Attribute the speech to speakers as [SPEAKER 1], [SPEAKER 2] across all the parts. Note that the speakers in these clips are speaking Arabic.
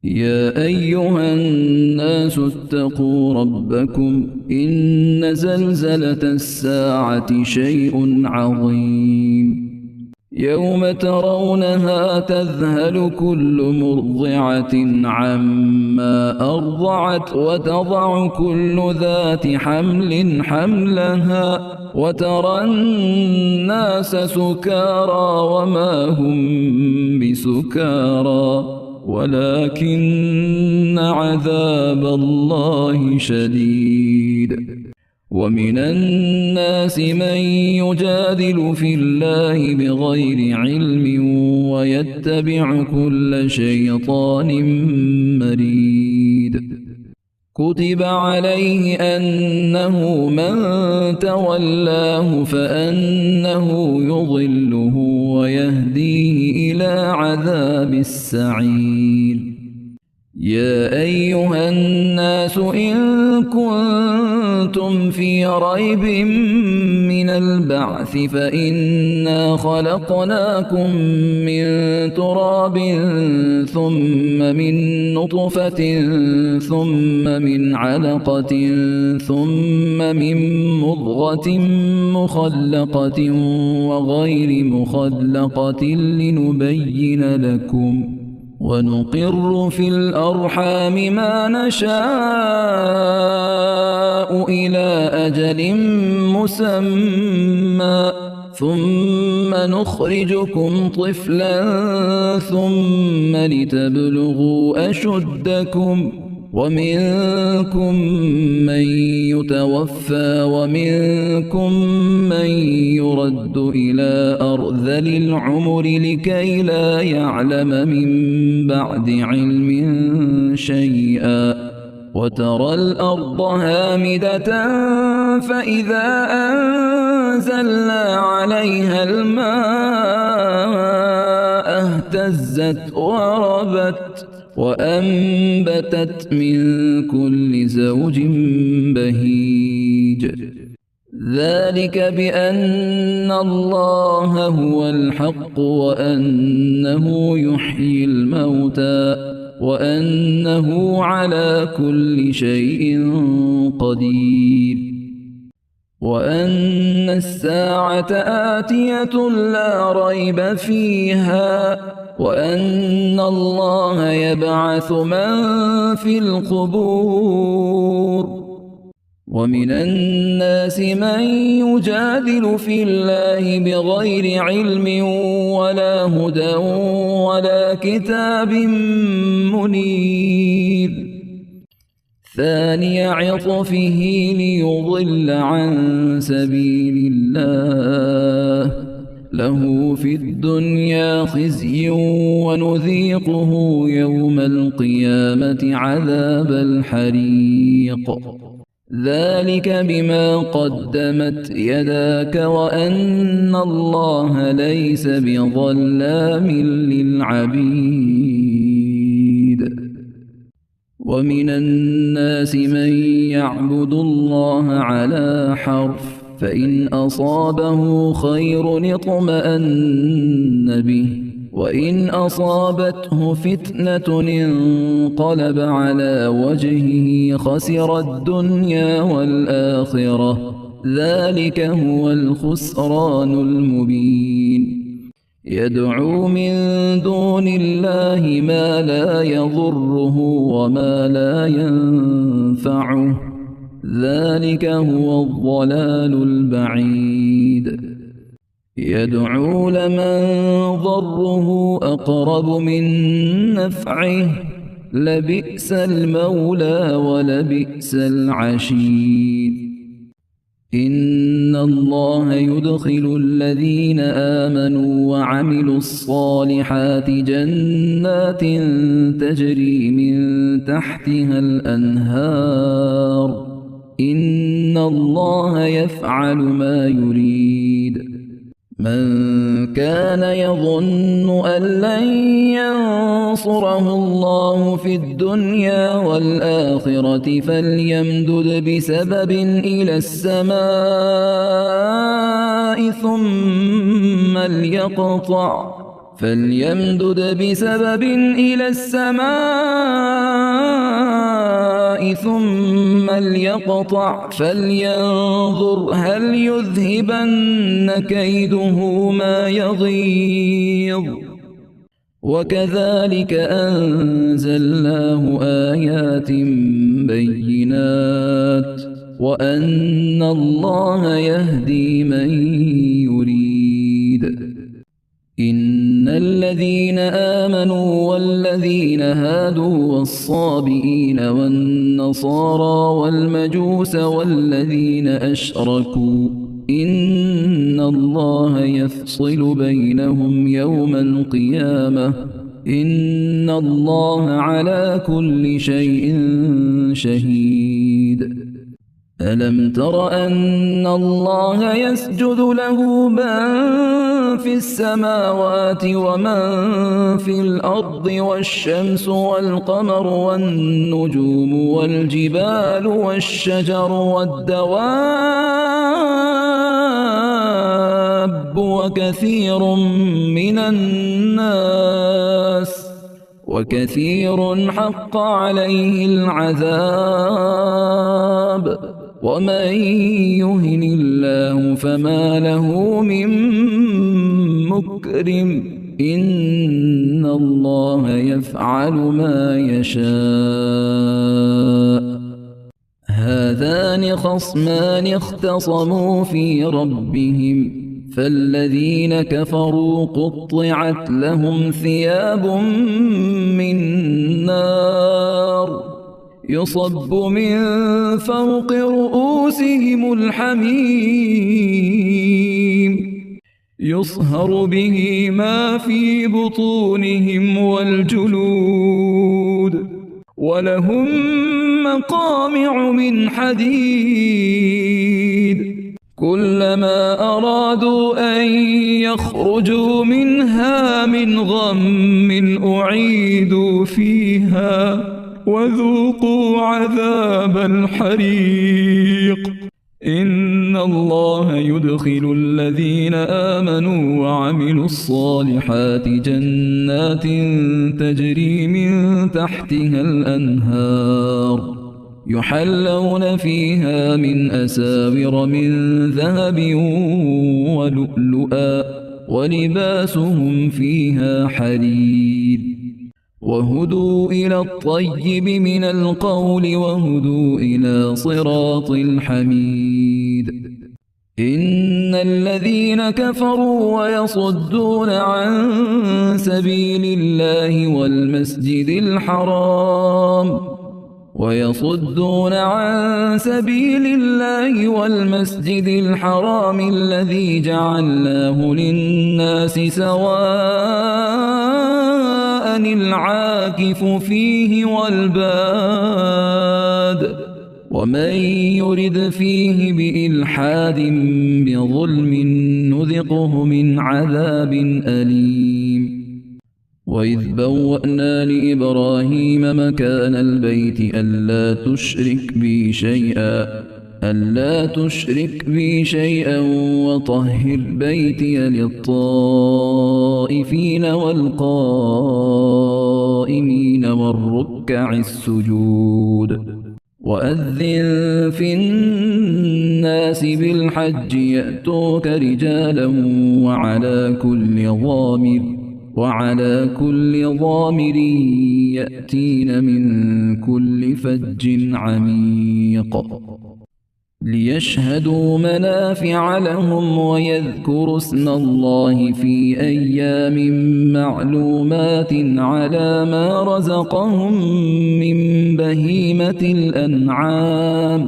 [SPEAKER 1] يا أيها الناس اتقوا ربكم إن زلزلة الساعة شيء عظيم يوم ترونها تذهل كل مرضعة عما أرضعت وتضع كل ذات حمل حملها وترى الناس سكارى وما هم بسكارى ولكن عذاب الله شديد ومن الناس من يجادل في الله بغير علم ويتبع كل شيطان مريد كتب عليه أنه من تولاه فأنه يضله ويهديه إلى عذاب السعير يا أيها الناس إن كنتم في ريب من البعث فإنا خلقناكم من تراب ثم من نطفة ثم من علقة ثم من مضغة مخلقة وغير مخلقة لنبين لكم ونقر في الأرحام ما نشاء إلى أجل مسمى ثم نخرجكم طفلا ثم لتبلغوا أشدكم ومنكم من يتوفى ومنكم من يرد إلى أرذل العمر لكي لا يعلم من بعد علم شيئا وترى الأرض هامدة فإذا أنزلنا عليها الماء اهتزت وربت وأنبتت من كل زوج بهيج ذلك بأن الله هو الحق وأنه يحيي الموتى وأنه على كل شيء قدير وأن الساعة آتية لا ريب فيها وأن الله يبعث من في القبور ومن الناس من يجادل في الله بغير علم ولا هدى ولا كتاب منير ثاني عطفه ليضل عن سبيل الله له في الدنيا خزي ونذيقه يوم القيامة عذاب الحريق ذلك بما قدمت يداك وأن الله ليس بظلام للعبيد ومن الناس من يعبد الله على حرف فإن أصابه خير اطمأن به وإن أصابته فتنة انقلب على وجهه خسر الدنيا والآخرة ذلك هو الخسران المبين يدعو من دون الله ما لا يضره وما لا ينفعه ذلك هو الضلال البعيد يدعو لمن ضره أقرب من نفعه لبئس المولى ولبئس العشير إن الله يدخل الذين آمنوا وعملوا الصالحات جنات تجري من تحتها الأنهار إن الله يفعل ما يريد من كان يظن أن لن ينصره الله في الدنيا والآخرة فليمدد بسبب إلى السماء ثم ليقطع فليمدد بسبب إلى السماء ثم ليقطع فلينظر هل يذهبن كيده ما يغيظ وكذلك أنزلناه آيات بينات وأن الله يهدي من يريد. إن الذين آمنوا والذين هادوا والصابئين والنصارى والمجوس والذين أشركوا إن الله يفصل بينهم يوم القيامة إن الله على كل شيء شهيد. ألم تر أن الله يسجد له من في السماوات ومن في الأرض والشمس والقمر والنجوم والجبال والشجر والدواب وكثير حق عليه العذاب ومن يهن الله فما له من مكرم إن الله يفعل ما يشاء. هذان خصمان اختصموا في ربهم فالذين كفروا قطعت لهم ثياب من نار يصب من فوق رؤوسهم الحميم يصهر به ما في بطونهم والجلود ولهم مقامع من حديد كلما أرادوا أن يخرجوا منها من غم أعيدوا فيها وذوقوا عذاب الحريق. إن الله يدخل الذين آمنوا وعملوا الصالحات جنات تجري من تحتها الأنهار يحلون فيها من أساور من ذهب ولؤلؤا ولباسهم فيها حرير وهدوا إلى الطيب من القول وهدوا إلى صراط الحميد. إن الذين كفروا ويصدون عن سبيل الله والمسجد الحرام الذي جعلناه للناس سواء العاكف فيه والباد ومن يرد فيه بإلحاد بظلم نذقه من عذاب أليم. وإذ بوأنا لإبراهيم مكان البيت ألا تشرك بي شيئا وطهر بيتي للطائفين والقائمين والركع السجود. وأذن في الناس بالحج يأتوك رجالا وعلى كل ضامر يأتين من كل فج عميق ليشهدوا منافع لهم ويذكروا اسم الله في أيام معلومات على ما رزقهم من بهيمة الأنعام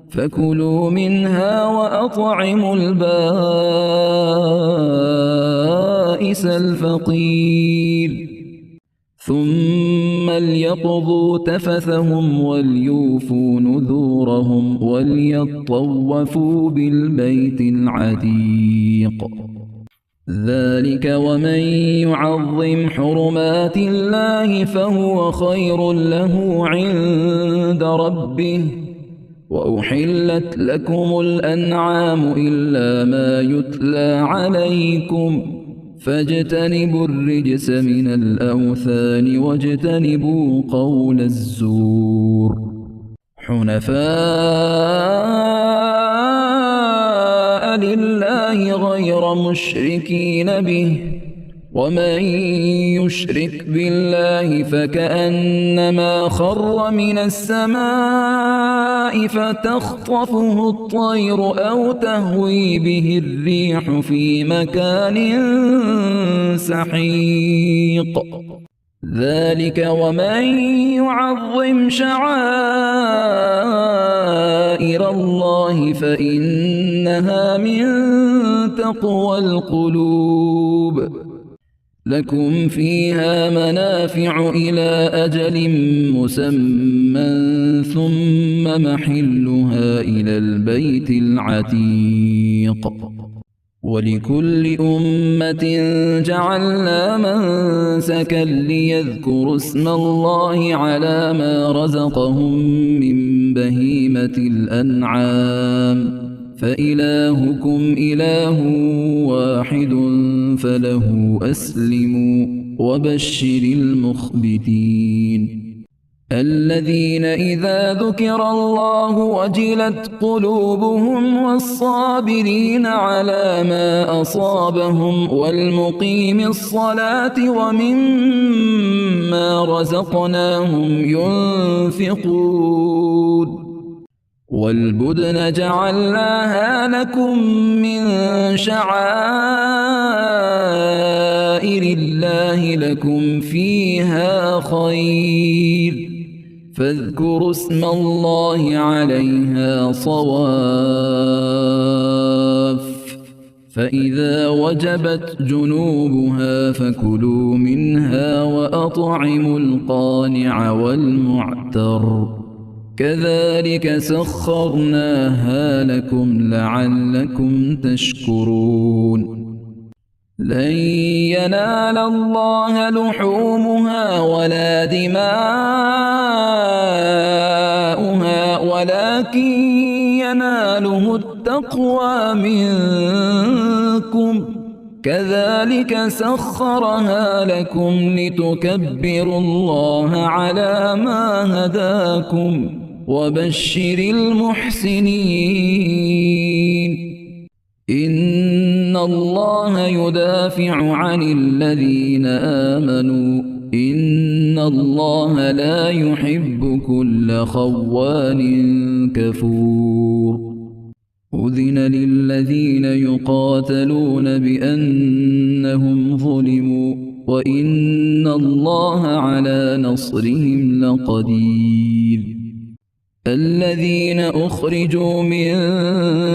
[SPEAKER 1] فكلوا منها وأطعموا البائس الفقير ثم ليقضوا تفثهم وليوفوا نذورهم وليطوفوا بالبيت العتيق. ذلك ومن يعظم حرمات الله فهو خير له عند ربه. وأحلت لكم الأنعام إلا ما يتلى عليكم فاجتنبوا الرجس من الأوثان واجتنبوا قول الزور حنفاء لله غير مشركين به ومن يشرك بالله فكأنما خر من السماء فتخطفه الطير أو تهوي به الريح في مكان سحيق ذلك ومن يعظم شعائر الله فإنها من تقوى القلوب لكم فيها منافع إلى أجل مسمى ثم محلها إلى البيت العتيق ولكل أمة جعلنا منسكا ليذكروا اسم الله على ما رزقهم من بهيمة الأنعام فإلهكم إله واحد فله أسلموا وبشر المخبتين الذين إذا ذكر الله وجلت قلوبهم والصابرين على ما أصابهم والمقيم الصلاة ومما رزقناهم ينفقون والبدن جعلناها لكم من شعائر الله لكم فيها خير فاذكروا اسم الله عليها صواف فإذا وجبت جنوبها فكلوا منها وأطعموا القانع والمعتر كذلك سخرناها لكم لعلكم تشكرون لن ينال الله لحومها ولا دماؤها ولكن يناله التقوى منكم كذلك سخرها لكم لتكبروا الله على ما هداكم وبشر المحسنين إن الله يدافع عن الذين آمنوا إن الله لا يحب كل خوان كفور أذن للذين يقاتلون بأنهم ظلموا وإن الله على نصرهم لقدير الذين أخرجوا من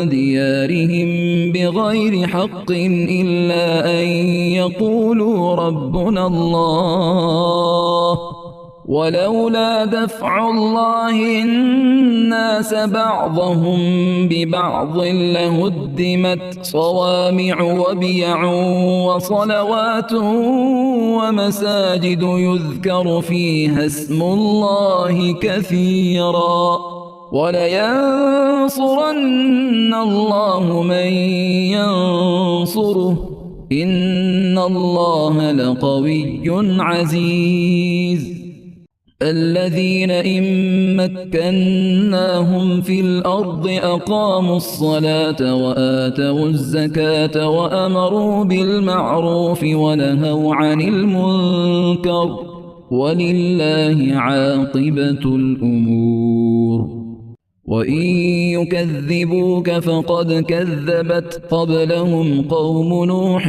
[SPEAKER 1] ديارهم بغير حق إلا أن يقولوا ربنا الله ولولا دفع الله الناس بعضهم ببعض لهدمت صوامع وبيع وصلوات ومساجد يذكر فيها اسم الله كثيرا ولينصرن الله من ينصره إن الله لقوي عزيز الذين إن مكناهم في الأرض أقاموا الصلاة وآتوا الزكاة وأمروا بالمعروف ونهوا عن المنكر ولله عاقبة الأمور وإن يكذبوك فقد كذبت قبلهم قوم نوح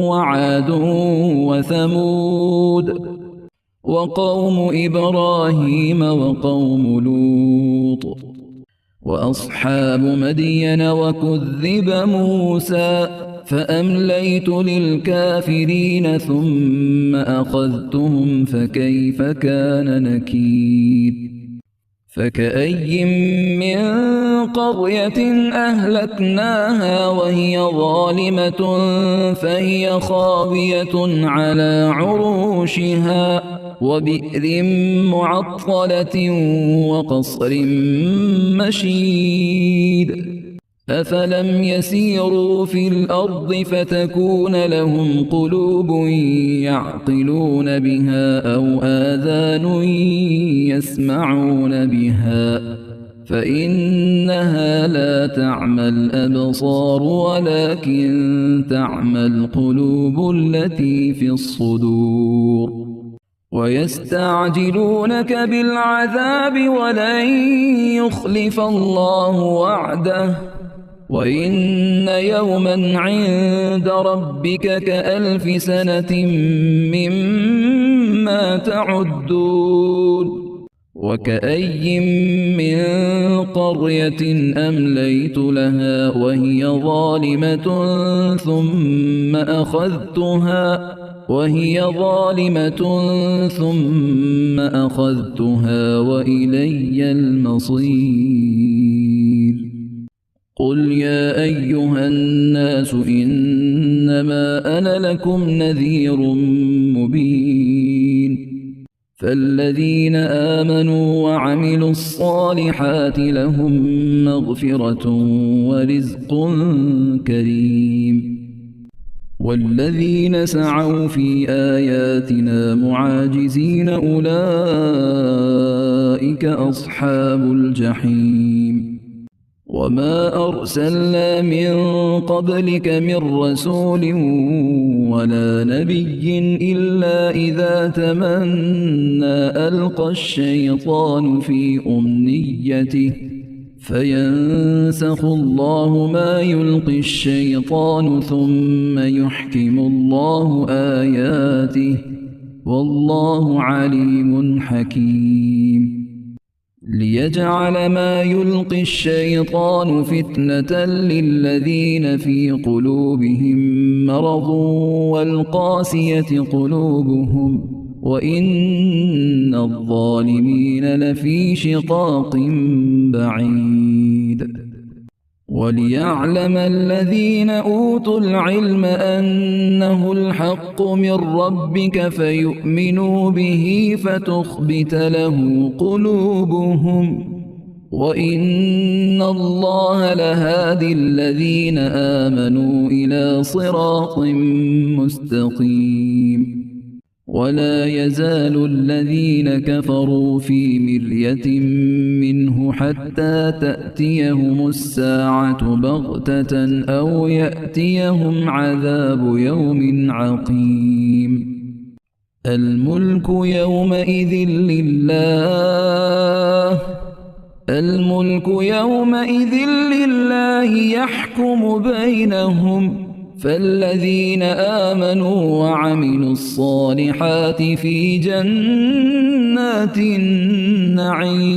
[SPEAKER 1] وعاد وثمود وقوم إبراهيم وقوم لوط وأصحاب مدين وكذب موسى فأمليت للكافرين ثم أخذتهم فكيف كان نكير فكأي من قرية أهلكناها وهي ظالمة فهي خاوية على عروشها وبئر معطلة وقصر مشيد أفلم يسيروا في الأرض فتكون لهم قلوب يعقلون بها أو آذان يسمعون بها فإنها لا تعمى الأبصار ولكن تعمى القلوب التي في الصدور ويستعجلونك بالعذاب ولن يخلف الله وعده وإن يوما عند ربك كألف سنة مما تعدون وكأي من قرية أمليت لها وهي ظالمة ثم أخذتها وإلي المصير قل يا أيها الناس إنما أنا لكم نذير مبين فالذين آمنوا وعملوا الصالحات لهم مغفرة ورزق كريم والذين سعوا في آياتنا معاجزين أولئك أصحاب الجحيم وما أرسلنا من قبلك من رسول ولا نبي إلا إذا تمنى ألقى الشيطان في أمنيته فينسخ الله ما يلقي الشيطان ثم يحكم الله آياته والله عليم حكيم ليجعل ما يلقي الشيطان فتنة للذين في قلوبهم مرض والقاسية قلوبهم وإن الظالمين لفي شقاق بعيد وليعلم الذين أوتوا العلم أنه الحق من ربك فيؤمنوا به فتخبت له قلوبهم وإن الله لهادي الذين آمنوا إلى صراط مستقيم ولا يزال الذين كفروا في مرية منه حتى تأتيهم الساعة بغتة أو يأتيهم عذاب يوم عقيم الملك يومئذ لله يحكم بينهم فالذين آمنوا وعملوا الصالحات في جنات النعيم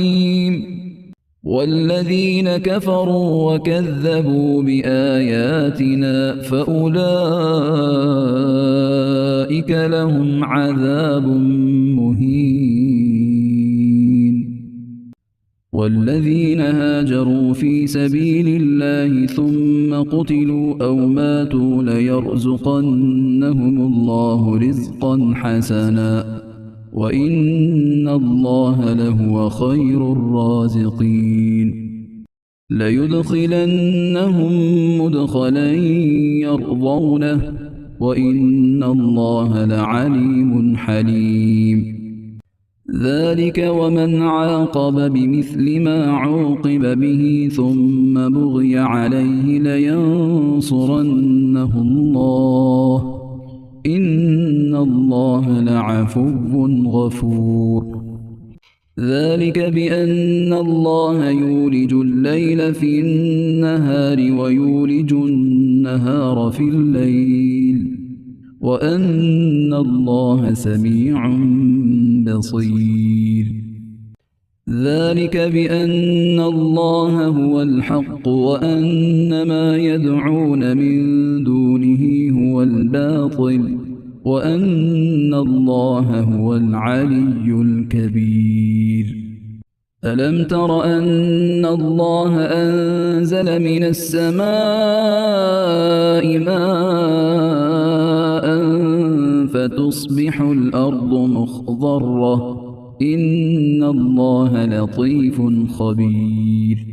[SPEAKER 1] والذين كفروا وكذبوا بآياتنا فأولئك لهم عذاب مهين والذين هاجروا في سبيل الله ثم قتلوا أو ماتوا ليرزقنهم الله رزقا حسنا وإن الله لهو خير الرازقين ليدخلنهم مدخلا يرضونه وإن الله لعليم حليم ذلك ومن عاقب بمثل ما عوقب به ثم بغي عليه لينصرنه الله إن الله لعفو غفور ذلك بأن الله يولج الليل في النهار ويولج النهار في الليل وأن الله سميع بصير ذلك بأن الله هو الحق وأن ما يدعون من دونه هو الباطل وأن الله هو العلي الكبير ألم تر أن الله أنزل من السماء ماء فتصبح الأرض مخضرة إن الله لطيف خبير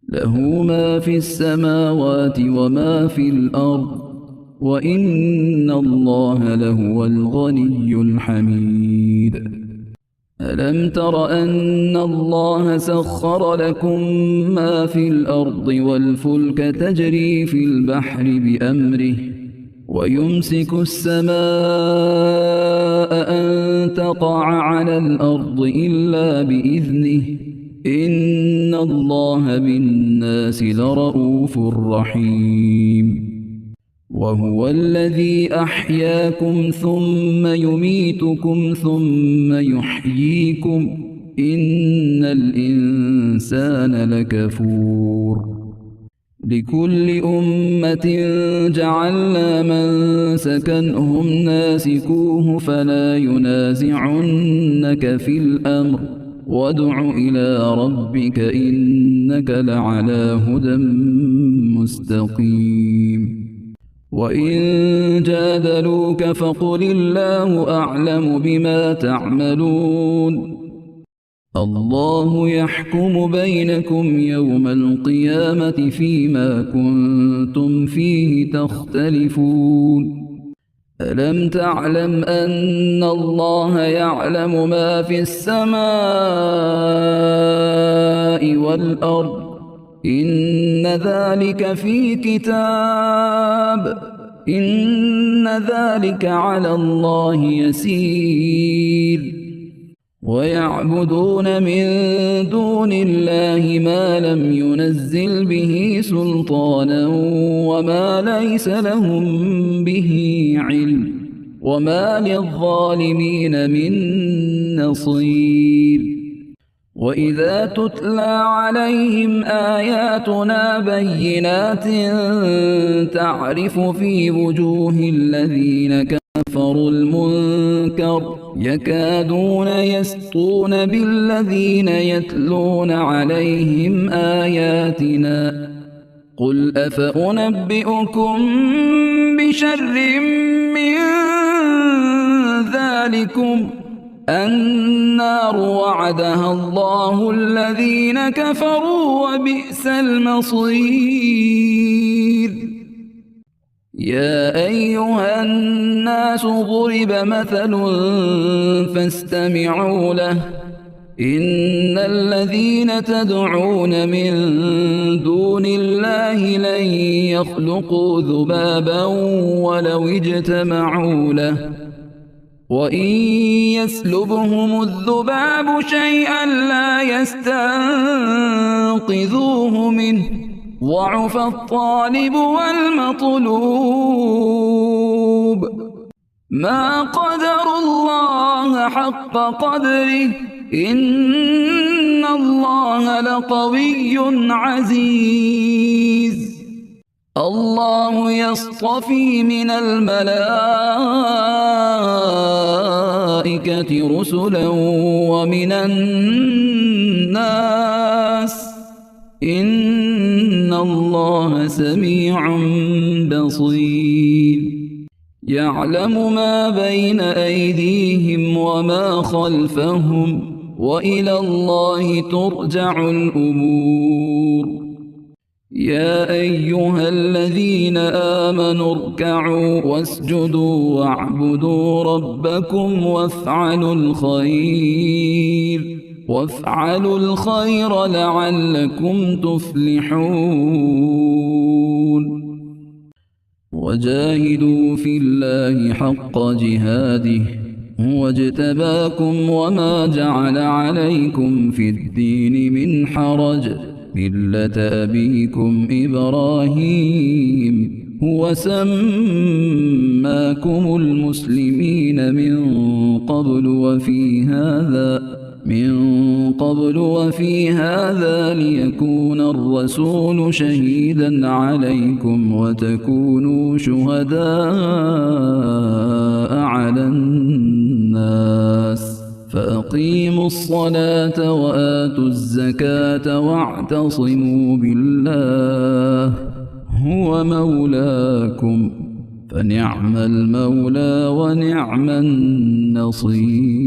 [SPEAKER 1] له ما في السماوات وما في الأرض وإن الله لهو الغني الحميد. ألم تر أن الله سخر لكم ما في الأرض والفلك تجري في البحر بأمره ويمسك السماء أن تقع على الأرض إلا بإذنه إن الله بالناس لرءوف رحيم. وهو الذي أحياكم ثم يميتكم ثم يحييكم إن الإنسان لكفور. لكل أمة جعلنا منسكا هم ناسكوه فلا ينازعنك في الأمر وادع إلى ربك إنك لعلى هدى مستقيم. وإن جادلوك فقل الله أعلم بما تعملون الله يحكم بينكم يوم القيامة فيما كنتم فيه تختلفون. ألم تعلم أن الله يعلم ما في السماء والأرض إن ذلك في كتاب إن ذلك على الله يسير. ويعبدون من دون الله ما لم ينزل به سلطانا وما ليس لهم به علم وما للظالمين من نصير. وإذا تتلى عليهم آياتنا بينات تعرف في وجوه الذين كفروا المنكر يكادون يسطون بالذين يتلون عليهم آياتنا قل أفأنبئكم بشر من ذلكم النار وعدها الله الذين كفروا وبئس المصير. يا أيها الناس ضرب مثل فاستمعوا له إن الذين تدعون من دون الله لن يخلقوا ذبابا ولو اجتمعوا له وإن يسلبهم الذباب شيئا لا يستنقذوه منه ضعف الطالب والمطلوب. ما قدروا الله حق قدره إن الله لقوي عزيز. الله يصطفي من الملائكة رسلا ومن الناس إن الله سميع بصير. يعلم ما بين أيديهم وما خلفهم وإلى الله ترجع الأمور. يا أيها الذين آمنوا اركعوا واسجدوا واعبدوا ربكم وافعلوا الخير لعلكم تفلحون. وجاهدوا في الله حق جهاده هو اجتباكم وما جعل عليكم في الدين من حرج ملة أبيكم إبراهيم هو سماكم المسلمين من قبل وفي هذا ليكون الرسول شهيدا عليكم وتكونوا شهداء على الناس فأقيموا الصلاة وآتوا الزكاة واعتصموا بالله هو مولاكم فنعم المولى ونعم النصير.